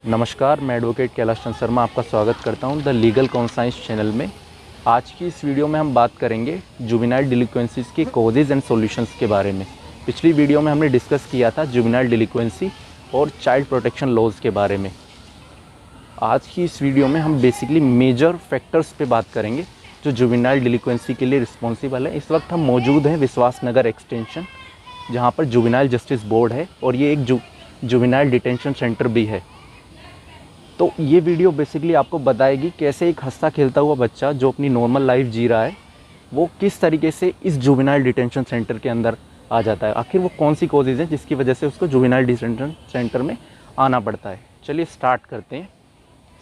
नमस्कार, मैं एडवोकेट कैलाश चंद्र शर्मा आपका स्वागत करता हूं द लीगल कॉन्साइंस चैनल में। आज की इस वीडियो में हम बात करेंगे जुवेनाइल डिलिक्वेंसीज के कॉजेज़ एंड सॉल्यूशंस के बारे में। पिछली वीडियो में हमने डिस्कस किया था जुवेनाइल डिलिक्वेंसी और चाइल्ड प्रोटेक्शन लॉज के बारे में। आज की इस वीडियो में हम बेसिकली मेजर फैक्टर्स पे बात करेंगे जो जुवेनाइल डिलिक्वेंसी के लिए रिस्पॉन्सिबल है। इस वक्त हम मौजूद हैं विश्वास नगर एक्सटेंशन, जहाँ पर जुवेनाइल जस्टिस बोर्ड है और ये एक जुवेनाइल डिटेंशन सेंटर भी है। तो ये वीडियो बेसिकली आपको बताएगी कैसे एक हंसता खेलता हुआ बच्चा जो अपनी नॉर्मल लाइफ जी रहा है वो किस तरीके से इस जुवेनाइल डिटेंशन सेंटर के अंदर आ जाता है। आखिर वो कौन सी कॉजेज़ हैं जिसकी वजह से उसको जुवेनाइल डिटेंशन सेंटर में आना पड़ता है। चलिए स्टार्ट करते हैं।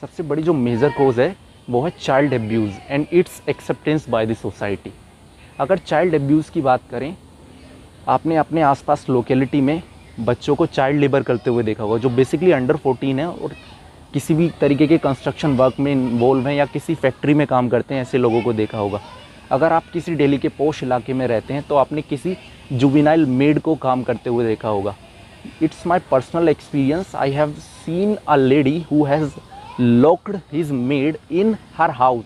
सबसे बड़ी जो मेजर कॉज है वो है child abuse and it's acceptance by the society. अगर चाइल्ड एब्यूज़ की बात करें, आपने अपने आसपास लोकेलिटी में बच्चों को चाइल्ड लेबर करते हुए देखा होगा जो बेसिकली अंडर 14 है और किसी भी तरीके के कंस्ट्रक्शन वर्क में इन्वॉल्व हैं या किसी फैक्ट्री में काम करते हैं, ऐसे लोगों को देखा होगा। अगर आप किसी दिल्ली के पॉश इलाके में रहते हैं तो आपने किसी जुवेनाइल मेड को काम करते हुए देखा होगा। It's my personal experience, I have seen a lady who has locked his maid in her house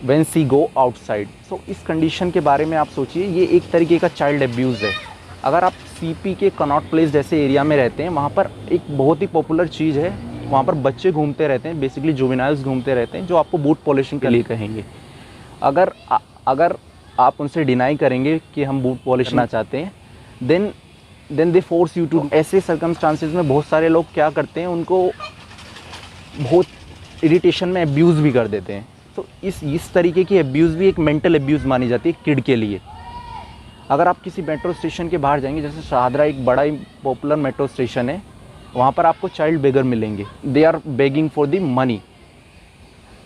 when she go outside. So इस कंडीशन के बारे में आप सोचिए, ये एक तरीके का चाइल्ड एब्यूज़ है। अगर आप सीपी के कनॉट प्लेस जैसे एरिया में रहते हैं, वहाँ पर एक बहुत ही पॉपुलर चीज़ है, वहाँ पर बच्चे घूमते रहते हैं, बेसिकली जुवेनाइल्स घूमते रहते हैं जो आपको बूट पॉलिशिंग के लिए कहेंगे। अगर आप उनसे डिनाई करेंगे कि हम बूट पॉलिश करना चाहते हैं, then they force you to. ऐसे सर्कमस्टांसिस में बहुत सारे लोग क्या करते हैं, उनको बहुत इरिटेशन में एब्यूज़ भी कर देते हैं। तो इस तरीके की एब्यूज़ भी एक मेंटल एब्यूज़ मानी जाती है किड के लिए। अगर आप किसी मेट्रो स्टेशन के बाहर जाएंगे, जैसे शाहदरा एक बड़ा ही पॉपुलर मेट्रो स्टेशन है, वहाँ पर आपको चाइल्ड बेगर मिलेंगे। They are begging for the money.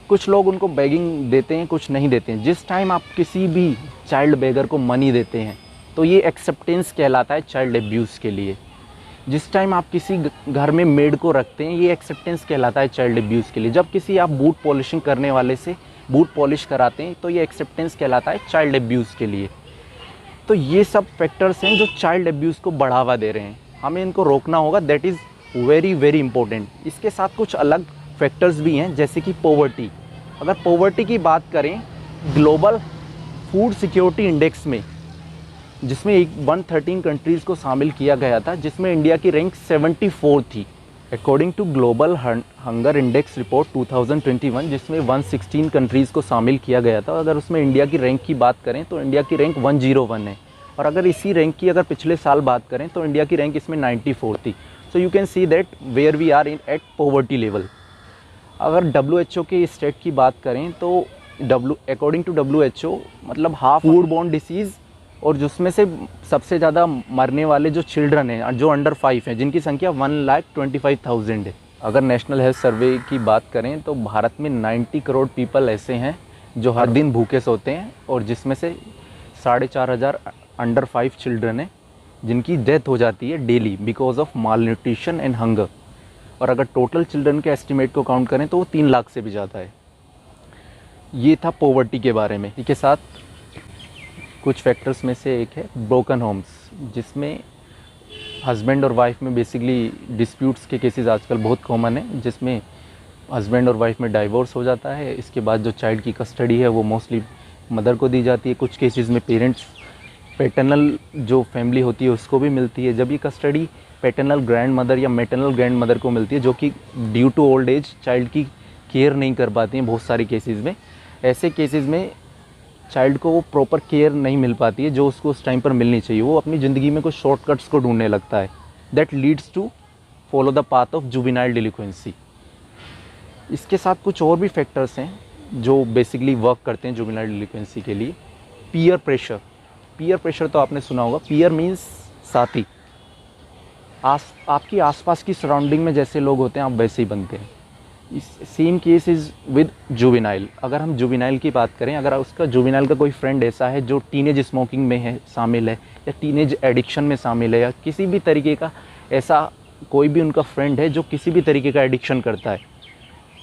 कुछ लोग उनको बेगिंग देते हैं, कुछ नहीं देते हैं। जिस टाइम आप किसी भी चाइल्ड बेगर को मनी देते हैं तो ये एक्सेप्टेंस कहलाता है चाइल्ड एब्यूज़ के लिए। जिस टाइम आप किसी घर में मेड को रखते हैं, ये एक्सेप्टेंस कहलाता है चाइल्ड एब्यूज़ के लिए। जब किसी आप बूट पॉलिशिंग करने वाले से बूट पॉलिश कराते हैं तो ये एक्सेप्टेंस कहलाता है चाइल्ड एब्यूज़ के लिए। तो ये सब फैक्टर्स हैं जो चाइल्ड एब्यूज़ को बढ़ावा दे रहे हैं, हमें इनको रोकना होगा। That is very very important. इसके साथ कुछ अलग फैक्टर्स भी हैं, जैसे कि पॉवर्टी। अगर पॉवर्टी की बात करें, ग्लोबल फूड सिक्योरिटी इंडेक्स में, जिसमें 113 कंट्रीज़ को शामिल किया गया था, जिसमें इंडिया की रैंक 74 थी। According to global hunger index report 2021, जिसमें 116 कंट्रीज़ को शामिल किया गया था। अगर उसमें इंडिया की रैंक की बात करें तो इंडिया की रैंक 101 है। और अगर इसी रैंक की अगर पिछले साल बात करें तो इंडिया की रैंक इसमें 94 थी। So you can see that where we are in at poverty level. अगर WHO के स्टेट की बात करें तो अकॉर्डिंग टू WHO मतलब हाफ फूड बॉर्न डिसीज़, और जिसमें से सबसे ज़्यादा मरने वाले जो चिल्ड्रन हैं जो अंडर 5 हैं, जिनकी संख्या 1,25,000 है। अगर नेशनल हेल्थ सर्वे की बात करें तो भारत में 90 करोड़ पीपल ऐसे हैं जो हर दिन भूखे सोते हैं, और जिसमें से 4,500 अंडर 5 चिल्ड्रन हैं जिनकी डेथ हो जाती है daily because of mall nutrition and hunger. और अगर टोटल चिल्ड्रन के एस्टिमेट को काउंट करें तो वो 3 लाख से भी ज़्यादा है। ये था पॉवर्टी के बारे में। इसके साथ कुछ फैक्टर्स में से एक है ब्रोकन होम्स, जिसमें हस्बैंड और वाइफ में बेसिकली डिस्प्यूट्स के केसेस आजकल बहुत कॉमन है, जिसमें हस्बैंड और वाइफ में डाइवोर्स हो जाता है। इसके बाद जो चाइल्ड की कस्टडी है वो मोस्टली मदर को दी जाती है। कुछ केसेस में पेरेंट्स पैटर्नल जो फैमिली होती है उसको भी मिलती है। जब ये कस्टडी पैटर्नल ग्रैंड मदर या मैटरनल ग्रैंड मदर को मिलती है, जो कि due to old age child की केयर नहीं कर पाती हैं बहुत सारे केसेस में, ऐसे केसेस में चाइल्ड को वो प्रॉपर केयर नहीं मिल पाती है जो उसको उस टाइम पर मिलनी चाहिए। वो अपनी ज़िंदगी में कुछ शॉर्टकट्स को ढूंढने लगता है। That leads to follow the path of juvenile delinquency. इसके साथ कुछ और भी फैक्टर्स हैं जो बेसिकली वर्क करते हैं जुवेनाइल डिलिक्वेंसी के लिए। Peer pressure. पीयर प्रेशर तो आपने सुना होगा। पीयर मीन्स साथी। आपकी आसपास की सराउंडिंग में जैसे लोग होते हैं आप वैसे ही बनते हैं। इस same case is with juvenile. अगर हम जुवेनाइल की बात करें, अगर उसका जुवेनाइल का कोई फ्रेंड ऐसा है जो टीनेज स्मोकिंग में है शामिल है, या टीनेज एडिक्शन में शामिल है, या किसी भी तरीके का ऐसा कोई भी उनका फ्रेंड है जो किसी भी तरीके का एडिक्शन करता है,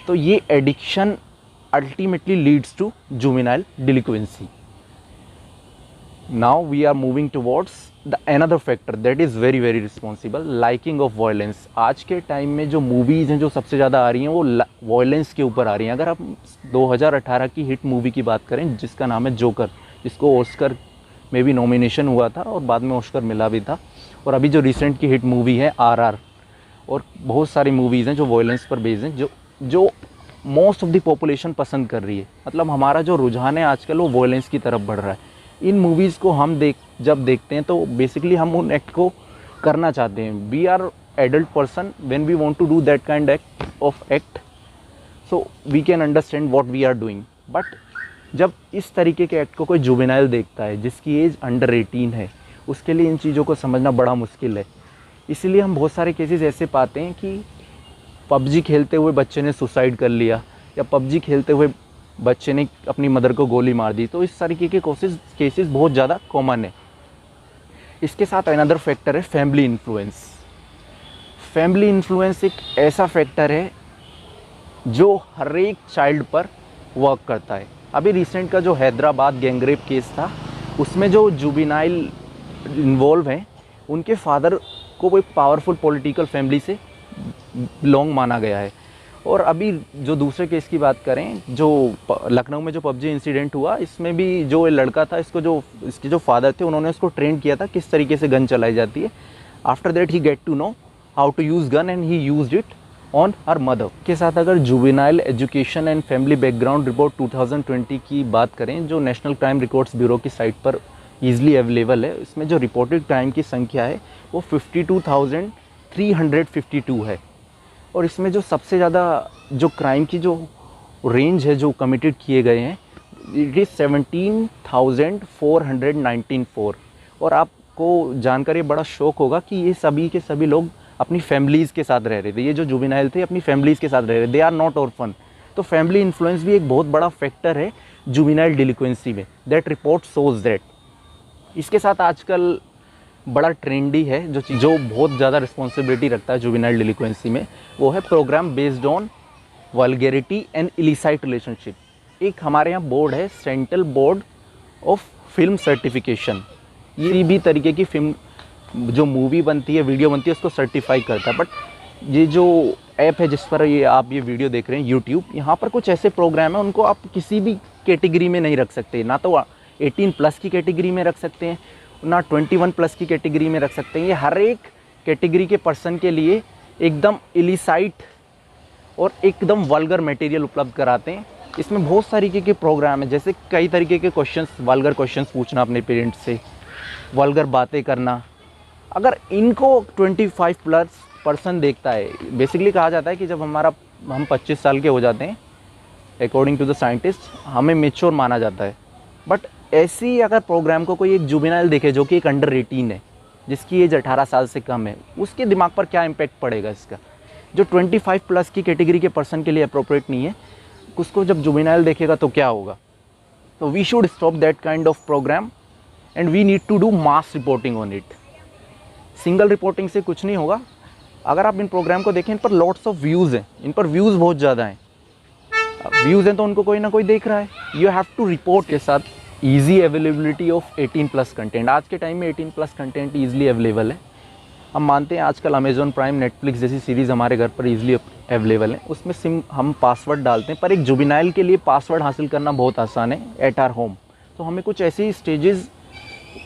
तो ये addiction ultimately leads to juvenile delinquency. Now we are moving towards the another factor that is very very responsible, liking of violence. आज के टाइम में जो मूवीज़ हैं जो सबसे ज़्यादा आ रही हैं वो वायलेंस के ऊपर आ रही हैं। अगर आप 2018 की हिट मूवी की बात करें जिसका नाम है जोकर, जिसको ऑस्कर में भी नॉमिनेशन हुआ था और बाद में ऑस्कर मिला भी था, और अभी जो रिसेंट की हिट मूवी है RR, और बहुत सारी मूवीज़ हैं जो वायलेंस पर बेस्ड हैं जो मोस्ट ऑफ द पॉपुलेशन पसंद कर रही है। मतलब हमारा जो रुझान है आजकल वो वायलेंस की तरफ बढ़ रहा है। इन मूवीज़ को हम जब देखते हैं तो बेसिकली हम उन एक्ट को करना चाहते हैं। We are adult person when we want to do that kind of act, so we can understand what we are doing. But जब इस तरीके के एक्ट को कोई जुवेनाइल देखता है जिसकी एज अंडर 18 है, उसके लिए इन चीज़ों को समझना बड़ा मुश्किल है। इसीलिए हम बहुत सारे केसेस ऐसे पाते हैं कि पबजी खेलते हुए बच्चे ने सुसाइड कर लिया, या पबजी खेलते हुए बच्चे ने अपनी मदर को गोली मार दी। तो इस तरीके के केसेस बहुत ज़्यादा कॉमन है। इसके साथ अनदर फैक्टर है फैमिली इन्फ्लुएंस। फैमिली इन्फ्लुएंस एक ऐसा फैक्टर है जो हर एक चाइल्ड पर वर्क करता है। अभी रिसेंट का जो हैदराबाद गैंगरेप केस था, उसमें जो जुवेनाइल इन्वॉल्व हैं उनके फादर को वो एक पावरफुल पॉलिटिकल फैमिली से बिलोंग माना गया है। और अभी जो दूसरे केस की बात करें, जो लखनऊ में जो पबजी इंसिडेंट हुआ, इसमें भी जो लड़का था इसके जो फादर थे उन्होंने उसको ट्रेन किया था किस तरीके से गन चलाई जाती है। After that he get to know how to use gun and he used it on her mother. के साथ अगर juvenile education and family background report 2020 की बात करें, जो नेशनल क्राइम रिकॉर्ड्स ब्यूरो की साइट पर ईजिली अवेलेबल है, इसमें जो रिपोर्टेड क्राइम की संख्या है वो 52,352 है। और इसमें जो सबसे ज़्यादा जो क्राइम की जो रेंज है जो कमिटेड किए गए हैं, इट इज़ 17,419। और आपको जानकर ये बड़ा शौक होगा कि ये सभी के सभी लोग अपनी फैमिलीज़ के साथ रह रहे थे। ये जो जुवेनाइल थे अपनी फैमिलीज़ के साथ रह रहे, दे आर नॉट ऑर्फन। तो फैमिली इन्फ्लुएंस भी एक बहुत बड़ा फैक्टर है जुवेनाइल डिलिक्वेंसी में, दैट रिपोर्ट शोज दैट। इसके साथ आजकल बड़ा ट्रेंडी है जो बहुत ज़्यादा रिस्पॉन्सिबिलिटी रखता है जुवेनाइल डिलिक्वेंसी में, वो है program based on vulgarity and illicit relationship. एक हमारे यहाँ बोर्ड है, central board of film certification. ये भी तरीके की फिल्म जो मूवी बनती है, वीडियो बनती है, उसको सर्टिफाई करता है। बट ये जो ऐप है जिस पर आप ये वीडियो देख रहे हैं यूट्यूब, यहाँ पर कुछ ऐसे प्रोग्राम हैं उनको आप किसी भी कैटेगरी में नहीं रख सकते। ना तो 18+ की कैटेगरी में रख सकते हैं, ना 21+ की कैटेगरी में रख सकते हैं। ये हर एक कैटेगरी के पर्सन के लिए एकदम इलिसाइट और एकदम वल्गर मटेरियल उपलब्ध कराते हैं। इसमें बहुत तरीके के प्रोग्राम हैं, जैसे कई तरीके के क्वेश्चंस, वल्गर क्वेश्चंस पूछना अपने पेरेंट्स से, वल्गर बातें करना। अगर इनको 25+ पर्सन देखता है, बेसिकली कहा जाता है कि जब हम 25 साल के हो जाते हैं, अकॉर्डिंग टू द साइंटिस्ट, हमें मेच्योर माना जाता है। बट ऐसी अगर प्रोग्राम को कोई एक जुवेनाइल देखे जो कि एक अंडर 18 है, जिसकी एज 18 साल से कम है, उसके दिमाग पर क्या इम्पैक्ट पड़ेगा इसका, जो 25+ की कैटेगरी के पर्सन के लिए अप्रोप्रिएट नहीं है, उसको जब जुवेनाइल देखेगा तो क्या होगा। तो we should stop that kind of program and we need to do mass reporting on it. Single reporting से कुछ नहीं होगा। अगर आप इन प्रोग्राम को देखें, इन पर लॉट्स ऑफ व्यूज़ हैं, इन पर व्यूज़ बहुत ज़्यादा हैं। व्यूज़ हैं तो उनको कोई ना कोई देख रहा है। You have to report. के साथ ईजी अवेलेबिलिटी ऑफ 18+ कंटेंट। आज के टाइम में 18+ कंटेंट ईजिली अवेलेबल है। हम मानते हैं आजकल अमेजॉन प्राइम, नेटफ्लिक्स जैसी सीरीज़ हमारे घर पर ईजिली अवेलेबल है। उसमें हम पासवर्ड डालते हैं, पर एक जुवेनाइल के लिए पासवर्ड हासिल करना बहुत आसान है एट आवर होम। तो हमें कुछ ऐसी स्टेजेस,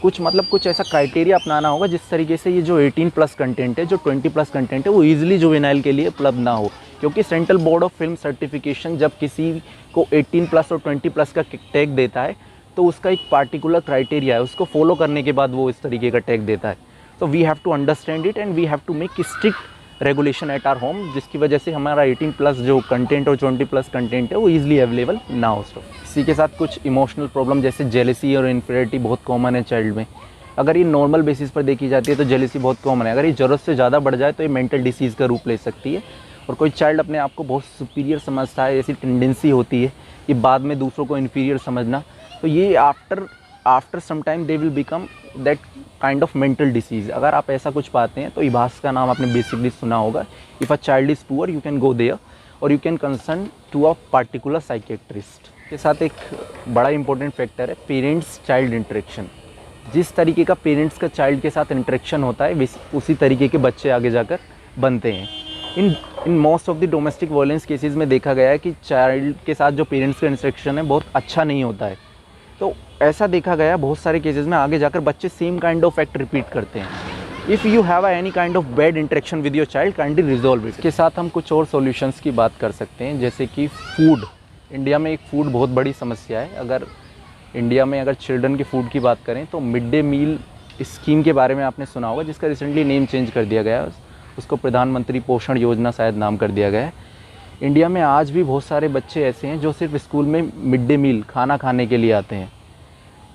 कुछ ऐसा क्राइटेरिया अपनाना होगा जिस तरीके से ये जो 18+ कंटेंट है, जो 20+ कंटेंट है, वो ईजिली जुवेनाइल के लिए उपलब्ध ना हो। क्योंकि central board of film certification जब किसी को 18+ और 20+ का टैग देता है तो उसका एक पार्टिकुलर क्राइटेरिया है, उसको फॉलो करने के बाद वो इस तरीके का टैग देता है। तो we have to understand it and we have to make strict regulation at our home, जिसकी वजह से हमारा 18+ जो कंटेंट और 20+ कंटेंट है वो ईजिली अवेलेबल ना हो। इसी के साथ कुछ इमोशनल प्रॉब्लम जैसे जेलेसी और इन्फीरियरिटी बहुत कॉमन है चाइल्ड में। अगर ये नॉर्मल बेसिस पर देखी जाती है तो जेलेसी बहुत कॉमन है। अगर ये ज़रूरत से ज़्यादा बढ़ जाए तो ये मेंटल डिसीज़ का रूप ले सकती है। और कोई चाइल्ड अपने आप को बहुत सुपीरियर समझता है, ऐसी टेंडेंसी होती है कि बाद में दूसरों को इन्फीरियर समझना, तो ये after some time they will become that kind of mental disease. अगर आप ऐसा कुछ पाते हैं तो इबास का नाम आपने बेसिकली सुना होगा। If a child is poor you can go there और you can concern to a particular psychiatrist. के साथ एक बड़ा इंपॉर्टेंट फैक्टर है पेरेंट्स चाइल्ड इंटरेक्शन। जिस तरीके का पेरेंट्स का चाइल्ड के साथ इंटरेक्शन होता है उसी तरीके के बच्चे आगे जाकर बनते हैं। In most of the domestic violence cases में देखा गया है कि चाइल्ड के साथ जो पेरेंट्स का इंटरेक्शन है बहुत अच्छा नहीं होता है। तो ऐसा देखा गया है बहुत सारे केसेस में आगे जाकर बच्चे same kind of act repeat करते हैं। If you have any kind of bad interaction with your child, kindly resolve it. इसके साथ हम कुछ और सॉल्यूशंस की बात कर सकते हैं, जैसे कि फूड। इंडिया में एक फ़ूड बहुत बड़ी समस्या है। अगर इंडिया में अगर चिल्ड्रन के फूड की बात करें तो मिड डे मील स्कीम के बारे में आपने सुना होगा, जिसका रिसेंटली नेम चेंज कर दिया गया है, उसको प्रधानमंत्री पोषण योजना शायद नाम कर दिया गया है। इंडिया में आज भी बहुत सारे बच्चे ऐसे हैं जो सिर्फ स्कूल में मिड डे मील खाना खाने के लिए आते हैं,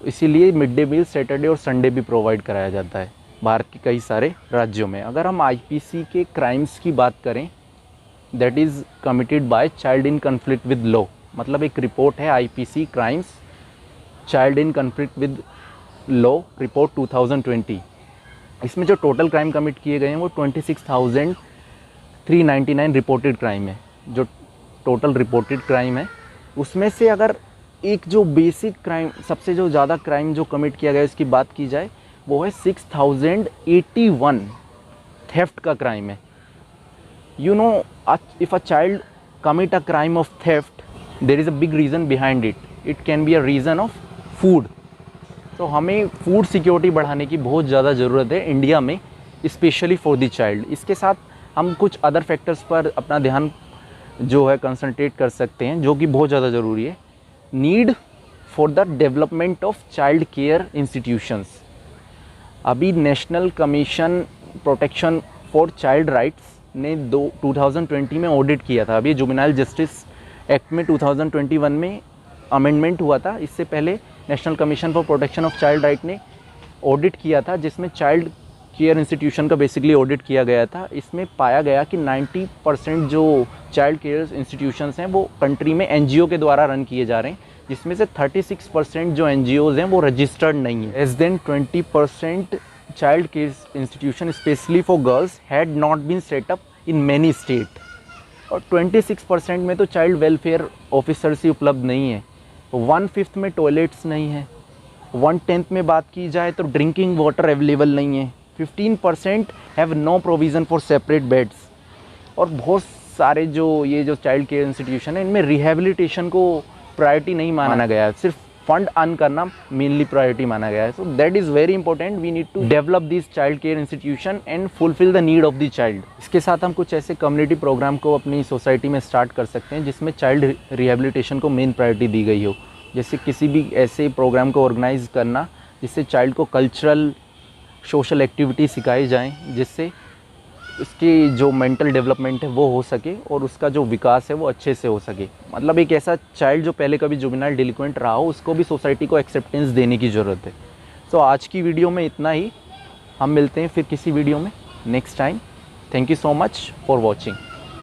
इसीलिए मिड डे मील सैटरडे और संडे भी प्रोवाइड कराया जाता है भारत के कई सारे राज्यों में। अगर हम आईपीसी के क्राइम्स की बात करें, that is committed by child in conflict with law, मतलब एक रिपोर्ट है IPC crimes child in conflict with law report 2020। इसमें जो टोटल क्राइम कमिट किए गए हैं वो 26,399 रिपोर्टेड क्राइम है। जो टोटल रिपोर्टेड क्राइम है उसमें से अगर एक जो बेसिक क्राइम, सबसे जो ज़्यादा क्राइम जो कमिट किया गया इसकी बात की जाए, वो है 6081 थेफ्ट का क्राइम है। You know, if a child commit a crime of theft, there is a big reason behind it. It can be a reason of food. तो हमें फूड सिक्योरिटी बढ़ाने की बहुत ज़्यादा ज़रूरत है इंडिया में, स्पेशली फॉर द चाइल्ड। इसके साथ हम कुछ अदर फैक्टर्स पर अपना ध्यान जो है कंसंट्रेट कर सकते हैं, जो कि बहुत ज़्यादा ज़रूरी है। Need for the development of child care institutions. अभी national commission protection for child rights ने 2020 में ऑडिट किया था। अभी जुवेनाइल जस्टिस एक्ट में 2021 में अमेंडमेंट हुआ था। इससे पहले national commission for protection of child right ने ऑडिट किया था, जिसमें चाइल्ड केयर इंस्टीट्यूशन का बेसिकली ऑडिट किया गया था। इसमें पाया गया कि 90% जो चाइल्ड केयर इंस्टीट्यूशंस हैं वो कंट्री में एनजीओ के द्वारा रन किए जा रहे हैं, जिसमें से 36% जो एनजीओज़ हैं वो रजिस्टर्ड नहीं है। Less than 20% child care institution specially for girls had not been set up in many state, और 26% में तो चाइल्ड वेलफेयर ऑफिसर्स ही उपलब्ध नहीं है। 1/5 में टॉयलेट्स नहीं है। 1/10 में बात की जाए तो ड्रिंकिंग वाटर अवेलेबल नहीं है। 15% have no provision for separate beds. और बहुत सारे जो चाइल्ड केयर इंस्टीट्यूशन है, इनमें रिहेबिलिटेशन को प्रायोरिटी नहीं माना गया है, सिर्फ फंड अर्न करना मेनली प्रायोरिटी माना गया है। So that is very important. We need to develop this child care institution and fulfil the need of the child. इसके साथ हम कुछ ऐसे कम्युनिटी प्रोग्राम को अपनी सोसाइटी में स्टार्ट कर सकते हैं जिसमें चाइल्ड रिहेबिलिटेशन को मेन प्रायोरिटी दी गई हो। जैसे किसी भी ऐसे प्रोग्राम को ऑर्गेनाइज करना जिससे चाइल्ड को कल्चरल सोशल एक्टिविटी सिखाई जाएँ, जिससे उसकी जो मेंटल डेवलपमेंट है वो हो सके और उसका जो विकास है वो अच्छे से हो सके। मतलब एक ऐसा चाइल्ड जो पहले कभी जुवेनाइल डिलिक्वेंट रहा हो, उसको भी सोसाइटी को एक्सेप्टेंस देने की ज़रूरत है। सो आज की वीडियो में इतना ही। हम मिलते हैं फिर किसी वीडियो में next time. Thank you so much for watching.